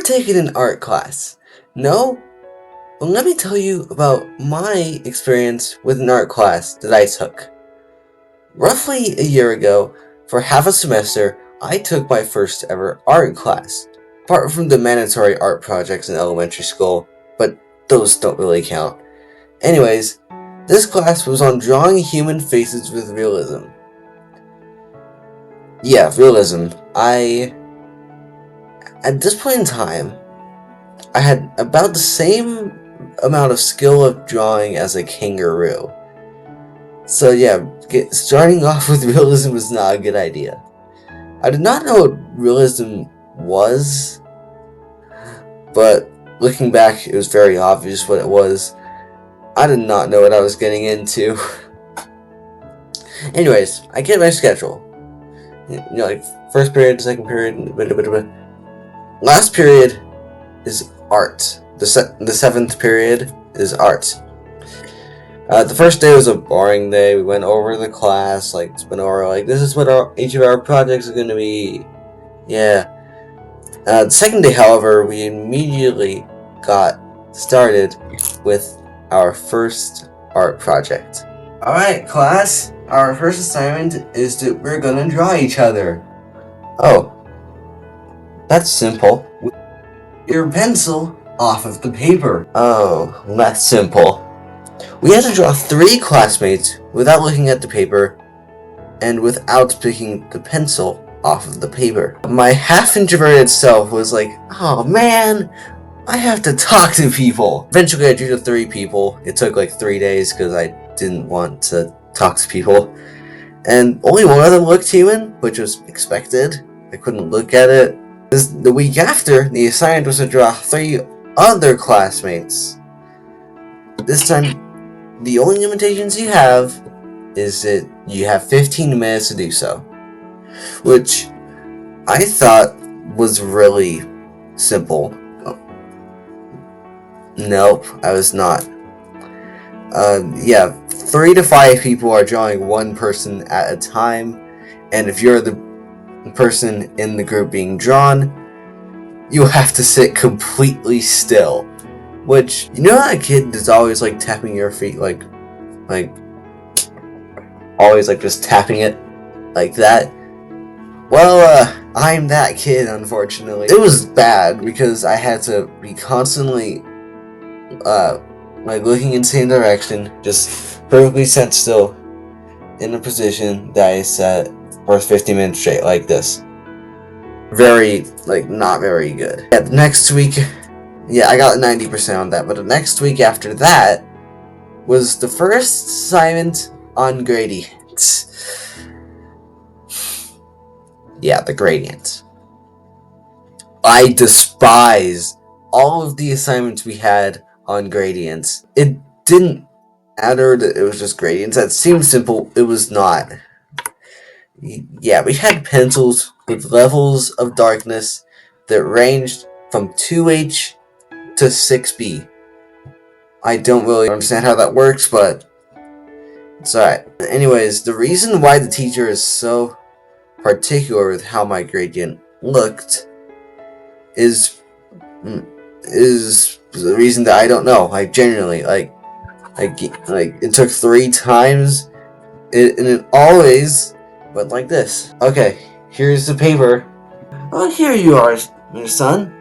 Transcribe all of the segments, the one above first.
taken an art class? No? Well, let me tell you about my experience with an art class that I took. Roughly a year ago, for half a semester, I took my first ever art class. Apart from the mandatory art projects in elementary school, but those don't really count. Anyways, this class was on drawing human faces with realism. Yeah, realism. At this point in time, I had about the same amount of skill of drawing as a kangaroo. So yeah, starting off with realism was not a good idea. I did not know what realism was, but looking back, it was very obvious what it was. I did not know what I was getting into. Anyways, I get my schedule. Like first period, second period, last period is art. The seventh period is art. The first day was a boring day. We went over the class, went over this is what each of our projects are gonna be. Yeah. The second day, however, we immediately got started with our first art project. Alright, class, our first assignment is that we're gonna draw each other. Oh. That's simple. With your pencil off of the paper. Oh, that's simple. We had to draw 3 classmates without looking at the paper and without picking the pencil off of the paper. My half-introverted self was like, oh man, I have to talk to people. Eventually I drew to 3 people. It took 3 days because I didn't want to talk to people. And only one of them looked human, which was expected. I couldn't look at it. The week after, the assignment was to draw 3 other classmates. This time, the only limitations you have is that you have 15 minutes to do so, which I thought was really simple. Nope, I was not. Yeah, 3 to 5 people are drawing one person at a time, and if you're the person in the group being drawn, you have to sit completely still. Which, you know that kid that's always tapping your feet, always just tapping it like that? Well, I'm that kid, unfortunately. It was bad because I had to be constantly looking in the same direction, just perfectly set still in a position that I set for 50 minutes straight like this. Very, not very good. Yeah, the next week, yeah, I got 90% on that, but the next week after that was the first assignment on gradients. Yeah, the gradients. I despise all of the assignments we had on gradients. It didn't matter that it was just gradients. That seemed simple. It was not. Yeah, we had pencils with levels of darkness that ranged from 2H to 6B. I don't really understand how that works, but it's alright. Anyways, the reason why the teacher is so particular with how my gradient looked is the reason that I don't know. Genuinely, it took 3 times, and it always went like this. Okay, here's the paper. Oh, here you are, son.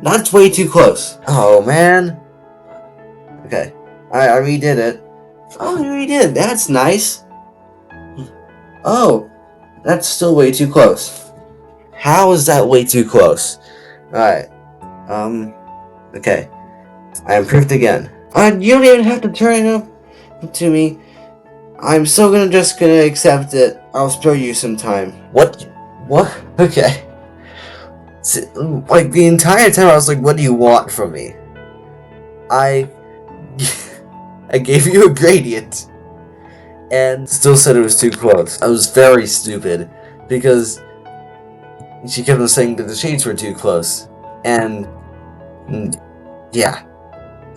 That's way too close. Oh, man. Okay, I redid it. Oh, you redid it. That's nice. Oh, that's still way too close. How is that way too close? Alright. Okay. I improved again. You don't even have to turn it up to me. I'm still just gonna accept it. I'll spare you some time. What? What? Okay. The entire time I was like, what do you want from me? I gave you a gradient. And still said it was too close. I was very stupid. Because she kept on saying that the shades were too close. And yeah.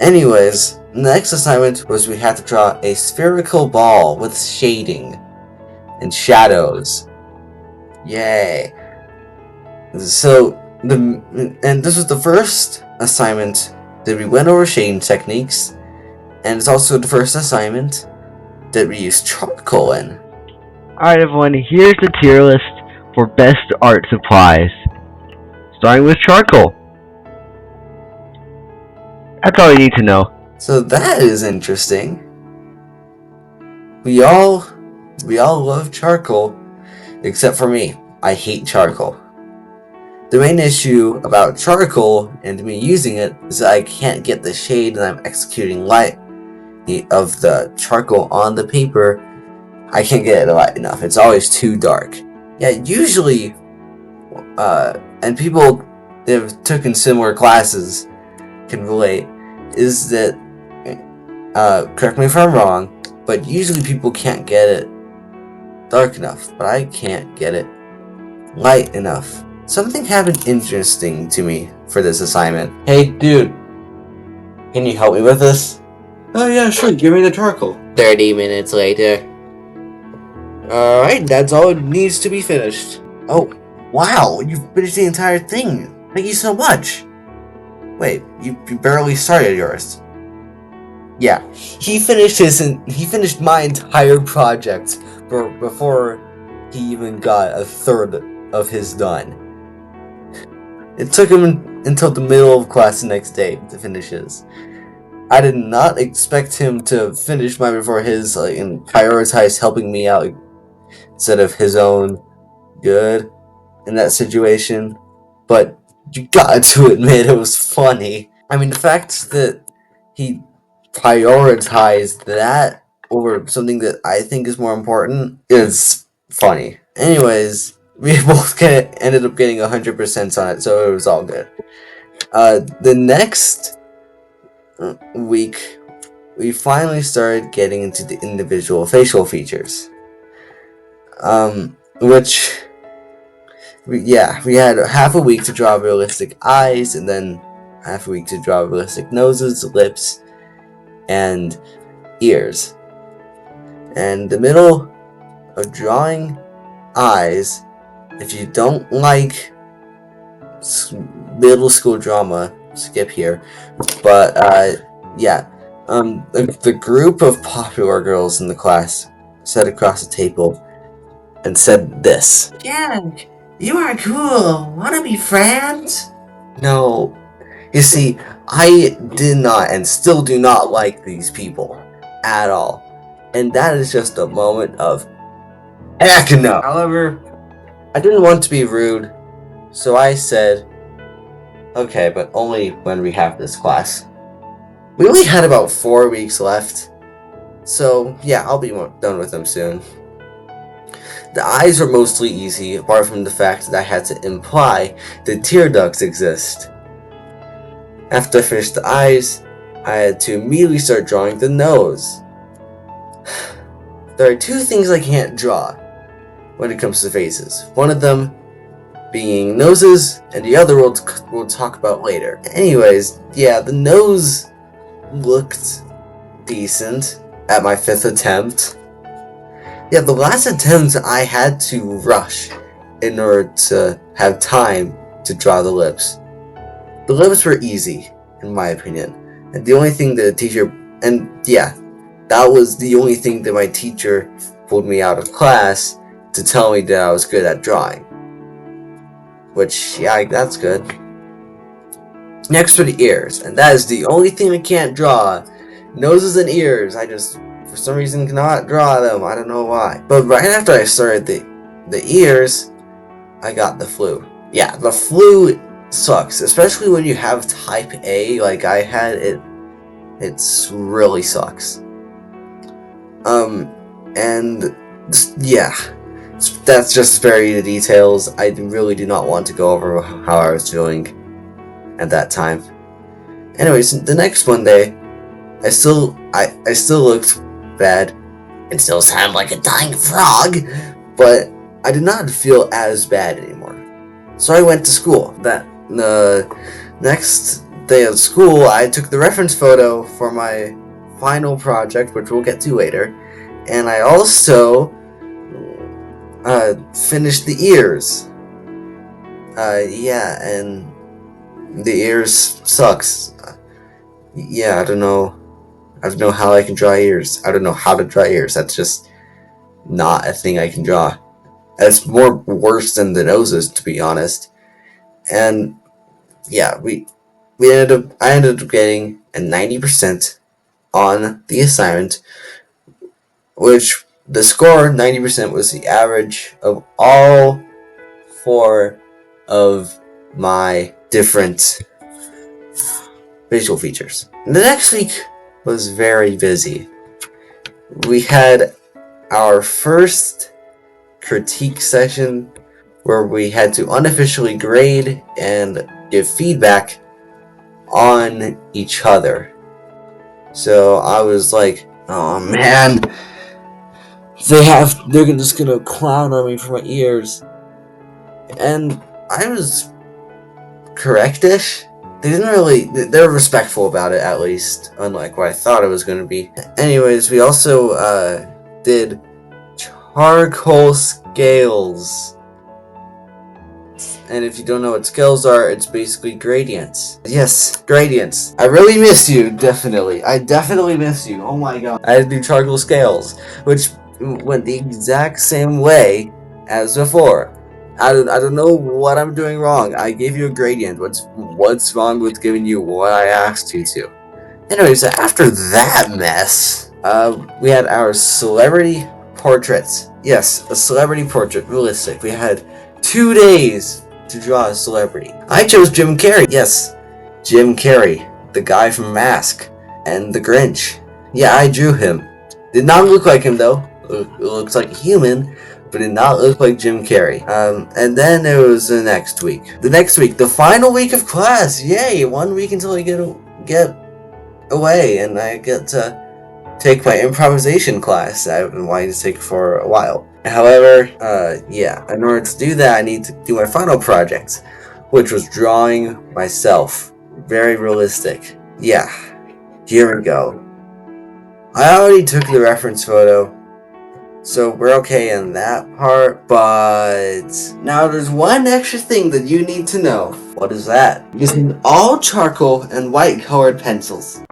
Anyways, the next assignment was we had to draw a spherical ball with shading and shadows. Yay. So And this was the first assignment that we went over shading techniques, and it's also the first assignment that we used charcoal in. Alright, everyone, here's the tier list for best art supplies. Starting with charcoal. That's all you need to know. So that is interesting. We all love charcoal, except for me. I hate charcoal. The main issue about charcoal and me using it is that I can't get the shade that I'm executing light of the charcoal on the paper. I can't get it light enough. It's always too dark. Yeah, usually, and people that have taken similar classes can relate, is that, correct me if I'm wrong, but usually people can't get it dark enough, but I can't get it light enough. Something happened interesting to me for this assignment. Hey, dude, can you help me with this? Oh yeah, sure, give me the charcoal. 30 minutes later. Alright, that's all it needs to be finished. Oh, wow, you've finished the entire thing. Thank you so much. Wait, you barely started yours. Yeah, he finished my entire project before he even got a third of his done. It took him until the middle of class the next day to finish his. I did not expect him to finish mine before his, and prioritize helping me out instead of his own good in that situation. But you got to admit it was funny. I mean, the fact that he prioritized that over something that I think is more important is funny. Anyways, we both ended up getting 100% on it, so it was all good. The next week, we finally started getting into the individual facial features. Which, we had half a week to draw realistic eyes, and then half a week to draw realistic noses, lips, and ears. And the middle of drawing eyes, if you don't like middle school drama, skip here. But the group of popular girls in the class sat across the table and said this: "Jack, you are cool. Wanna be friends?" No. You see, I did not and still do not like these people at all. And that is just a moment of heck no. However, I didn't want to be rude, so I said, okay, but only when we have this class. We only had about 4 weeks left, so yeah, I'll be done with them soon. The eyes were mostly easy, apart from the fact that I had to imply that tear ducts exist. After I finished the eyes, I had to immediately start drawing the nose. There are two things I can't draw when it comes to faces. One of them being noses, and the other we'll talk about later. Anyways, yeah, the nose looked decent at my 5th attempt. Yeah, the last attempt I had to rush in order to have time to draw the lips. The lips were easy, in my opinion, and the only thing that that was the only thing that my teacher pulled me out of class to tell me that I was good at drawing. Which, yeah, that's good. Next are the ears, and that is the only thing I can't draw. Noses and ears, I just, for some reason, cannot draw them. I don't know why. But right after I started the ears, I got the flu. Yeah, the flu sucks, especially when you have type A like I had. It really sucks. And yeah, that's just very the details. I really do not want to go over how I was feeling at that time. Anyways, the next Monday, I still looked bad and still sounded like a dying frog, but I did not feel as bad anymore. So I went to school. The next day of school, I took the reference photo for my final project, which we'll get to later, and I also finished the ears. Yeah, and the ears sucks. Yeah, I don't know. I don't know how I can draw ears. I don't know how to draw ears. That's just not a thing I can draw. It's more worse than the noses, to be honest. And yeah, I ended up getting a 90% on the assignment, which the score 90% was the average of all 4 of my different visual features. The next week was very busy. We had our first critique session where we had to unofficially grade and give feedback on each other. So I was like, oh man, they're just gonna clown on me for my ears. And I was correctish. They were respectful about it, at least, unlike what I thought it was gonna be. Anyways, we also did charcoal scales. And if you don't know what scales are, it's basically gradients. Yes, gradients. I really miss you, definitely. I definitely miss you. Oh my god. I had to do charcoal scales, which went the exact same way as before. I don't know what I'm doing wrong. I gave you a gradient. What's wrong with giving you what I asked you to? Anyways, after that mess, we had our celebrity portraits. Yes, a celebrity portrait, realistic. We had 2 days to draw a celebrity. I chose Jim Carrey. Yes, Jim Carrey, the guy from Mask and The Grinch. Yeah, I drew him. Did not look like him though. It looks like a human, but did not look like Jim Carrey. And then it was the next week. The final week of class. Yay! 1 week until I get away and I get to take my improvisation class I've been wanting to take for a while. However, yeah, in order to do that, I need to do my final project, which was drawing myself. Very realistic. Yeah, here we go. I already took the reference photo, so we're okay in that part, but now there's one extra thing that you need to know. What is that? Using all charcoal and white colored pencils.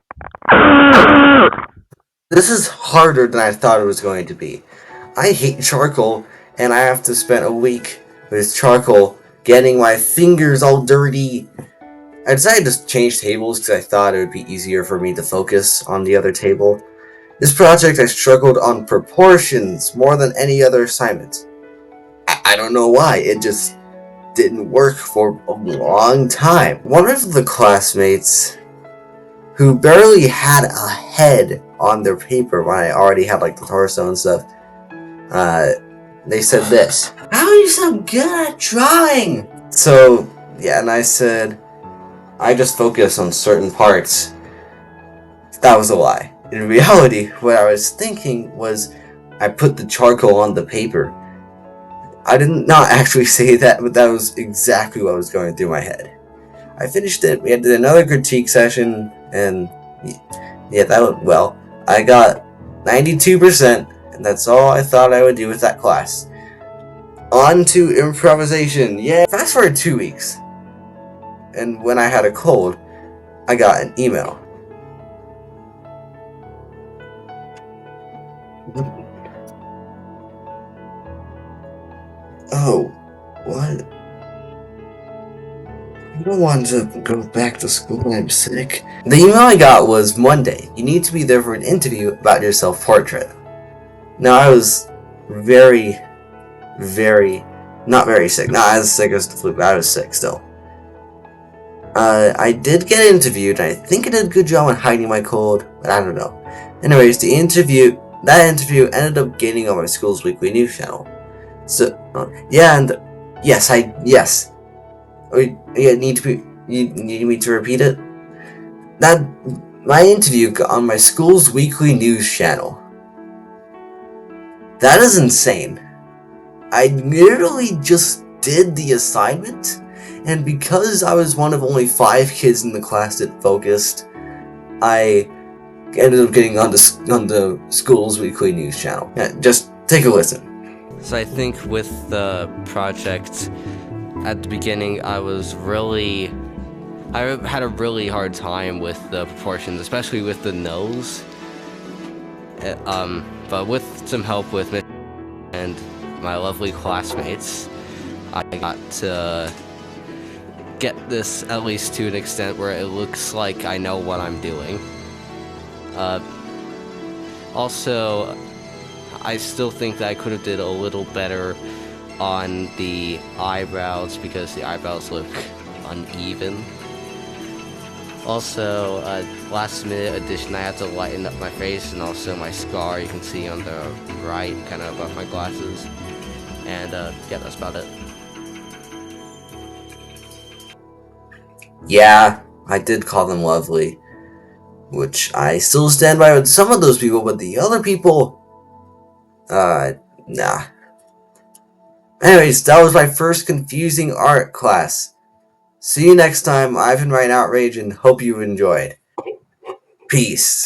This is harder than I thought it was going to be. I hate charcoal, and I have to spend a week with charcoal getting my fingers all dirty. I decided to change tables because I thought it would be easier for me to focus on the other table. This project I struggled on proportions more than any other assignment. I don't know why, it just didn't work for a long time. One of the classmates who barely had a head on their paper when I already had like the torso and stuff, they said this: "How are you so good at drawing?" So yeah, and I said, I just focus on certain parts. That was a lie. In reality, what I was thinking was I put the charcoal on the paper. I did not actually say that, but that was exactly what was going through my head. I finished it. We had another critique session, and yeah, that went well. I got 92%, and that's all I thought I would do with that class. On to improvisation. Yay! Fast forward 2 weeks, and when I had a cold, I got an email. Oh, what? I don't want to go back to school. I'm sick. The email I got was Monday. You need to be there for an interview about your self-portrait. Now I was very, not very sick. Not as sick as the flu, but I was sick still. I did get interviewed, and I think I did a good job on hiding my cold, but I don't know. Anyways, that interview ended up getting on my school's weekly news channel. So, yeah, and yes. You need me to repeat it? That my interview got on my school's weekly news channel. That is insane. I literally just did the assignment, and because I was one of only 5 kids in the class that focused, I ended up getting on the school's weekly news channel. Yeah, just take a listen. So I think with the project, at the beginning, I had a really hard time with the proportions, especially with the nose. But with some help with Miss and my lovely classmates, I got to get this at least to an extent where it looks like I know what I'm doing. Also, I still think that I could have did a little better on the eyebrows because the eyebrows look uneven. Also, last minute addition, I had to lighten up my face and also my scar you can see on the right, kind of above my glasses. And yeah, that's about it. Yeah, I did call them lovely, which I still stand by with some of those people, but the other people, nah. Anyways, that was my first confusing art class. See you next time. I've been Ryan Outrage and hope you've enjoyed. Peace.